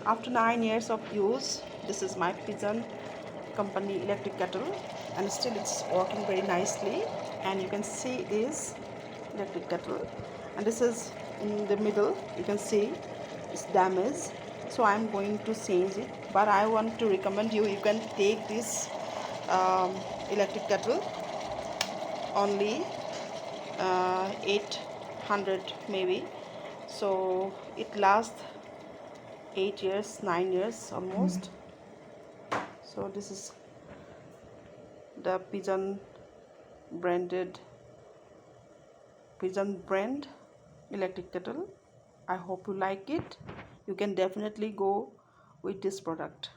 After 9 years of use, this is my Pigeon company electric kettle, and still it's working very nicely. And you can see this electric kettle, and this is in the middle, you can see it's damaged, so I'm going to change it. But I want to recommend you can take this electric kettle only 800 maybe, so it lasts 8 years, 9 years almost. So this is the branded Pigeon brand electric kettle. I hope you like it. You can definitely go with this product.